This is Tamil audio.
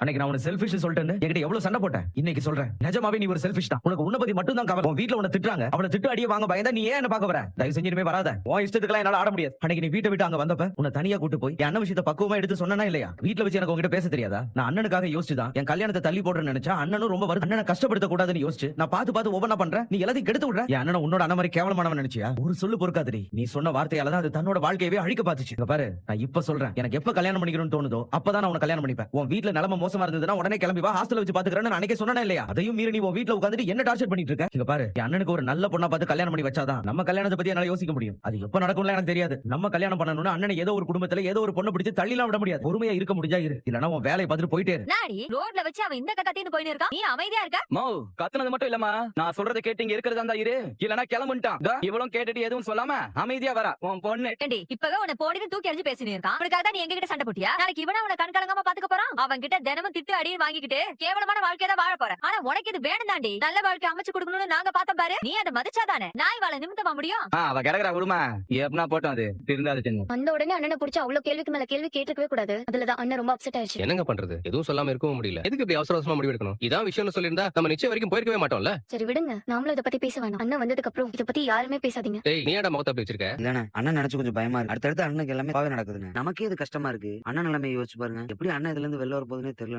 அன்னைக்கு நான் உனக்கு செல்ஃபிஷ் சொல்லிட்டேன்னு என்கிட்ட எவ்வளவு சண்டை போட்டேன். இன்னைக்கு சொல்றேன், நிஜமாவே நீ ஒரு செல்ஃபிஷ் தான். உனக்கு உன்னை பத்தி மட்டும் தான் கவலை. உன் வீட்ல உன்னை திட்டுறாங்க, அவளை திட்டு அடியே வாங்க பயந்தா நீ ஏன் என்ன பார்க்க வர? தயவு செஞ்சு இனிமே வராத. உன் இஷ்டத்துக்குலாம் என்னால ஆட முடியாது. அன்னைக்கு நீ வீட்டை விட்டு அங்க வந்தப்ப உன்னை தனியா கூட்டு போய் என் அண்ணன் விஷயத்தை பக்குவமா எடுத்து சொன்னா இல்லையா? வீட்ல வச்சு எனக்கு உங்ககிட்ட பேச தெரியாதா? நான் அண்ணனுக்காக யோசிச்சுதான் என் கல்யாணத்தை தள்ளி போடுறேன்னு நினைச்சா அண்ணனும் ரொம்ப வருது. அண்ணனை கஷ்டப்படுத்த கூடாதுன்னு யோசிச்சு நான் பார்த்து ஒவ்வொன்னா பண்றேன். நீ எல்லாத்தையும் கெடுத்து விடுற. என் அண்ணன் உன்னோட அண்ணன் மாதிரி கேவலமானவன் நினைச்சியா? ஒரு சொல்லு பொறுக்காதடி. நீ சொன்ன வார்த்தையால தான் அது தன்னோட வாழ்க்கையவே அழிக்க பாத்துச்சு. இங்க பாரு, நான் இப்ப சொல்றேன், எனக்கு எப்ப கல்யாணம் பண்ணிக்கணும்னு தோணுதோ அப்பதான் நான் உன்னை கல்யாணம் பண்ணிப்பேன். உன் வீட்ல நிலைமை மோசமா இருந்ததுன்னா உடனே கிளம்பி வா, ஹாஸ்டல்ல வச்சு பாத்துக்கிறேன்னு நான் அன்னைக்கே சொன்னேனா இல்லையா? அதையும் மீறி நீ உன் வீட்ல உட்கார்ந்துட்டு என்ன டார்ச்சர் பண்ணிட்டு இருக்க? இங்க பாரு, என் அண்ணனுக்கு ஒரு நல்ல பொண்ணா பார்த்து கல்யாணம் பண்ணி வச்சாதான் நம்ம கல்யாணத்தை பத்தி என்னால யோசிக்க முடியும். அது எப்ப நடக்கும்ல எனக்கு தெரியாது. நம்ம கல்யாணம் பண்ணணும்னா அண்ணனை ஏதோ ஒரு குடும்பத்துல ஏதோ ஒரு பொண்ணை பிடிச்சு தள்ளிலாம் விட முடியாது. பொறுமையா இருக்க முடிஞ்சா இரு, இல்லனா உன் வேலையை பார்த்துட்டு போயிட்டே இரு. நாடி ரோட்ல வச்சு அவன் இந்த கத்தின்னு போயின்னு இருக்கான், நீ அமைதியா இருக்க? மோ கத்துனது மட்டும் இல்லமா, நான் சொல்றத கேட்டு இங்க இருக்கிறதா இருந்தா இரு, இல்லனா கிளம்புட்டான். இவளும் கேட்டுட்டு எதுவும் சொல்லாம அமைதியா வரா உன் பொண்ணு. ஏண்டி இப்பவே உன்னை போடின்னு தூக்கி எறிஞ்சு பேசினு இருக்கான். உனக்காக தான் நீ எங்க கிட்ட சண்டை போட்டியா? நாளைக்கு இவனா உன்னை கண்கலங்காம பாத்துக்க போறான். அவன் கிட்ட தினமும் திட்டு அடியை வாங்கிக்கிட்டு கேவலமான வாழ்க்கையை தான் வாழ போறேன். ஆனா உனக்கு இது வேணும் தாண்டி. நல்ல வாழ்க்கை அமைச்சு கொடுக்கணும்னு நாங்க பார்த்தோம் பாரு. நீ அதை மதிச்சாதானே நாய் வாழ நிமித்தமா முடியும். அவ கிடக்குறா விடுமா, எப்பனா போட்டோம். அது திருந்தாது சின்ன அந்த உடனே அண்ணனை பிடிச்ச அவ்வளவு கேள்விக்கு மேல கேள்வி கேட்டுக்கவே கூடாது. அதுலதான் அண்ணன் ரொம்ப அப்செட் ஆயிடுச்சு. என்னங்க பண்றது, எதுவும் சொல்லாம இருக்கவும் முடியல. எதுக்கு இப்படி அவசர அவசரமா முடிவு எடுக்கணும்? இதான் விஷயம்னு சொல்லிருந்தா நம்ம நிச்சயம் வரைக்கும் போயிருக்கவே மாட்டோம்ல. சரி விடுங்க, நாமளும் இதை பத்தி பேச வேணாம். அண்ணன் வந்ததுக்கு அப்புறம் இதை பத்தி யாருமே பேசாதீங்க. டேய், நீ ஏன்டா முகத்தை அப்படி வச்சிருக்க? இல்லண்ணே, அண்ணன் நினைச்சு கொஞ்சம் பயமா இருக்கு. அடுத்தடுத்து அண்ணனுக்கு எல்லாமே பாவே நடக்குதுண்ணே. நமக்கே இது கஷ்டமா இருக்கு. அண்ணன் நிலைமையை யோசிச்சு பாருங்க. எப்படி அண்ணன் இதுல இருந்து வெளில வர போகுதுன்னே தெரியல.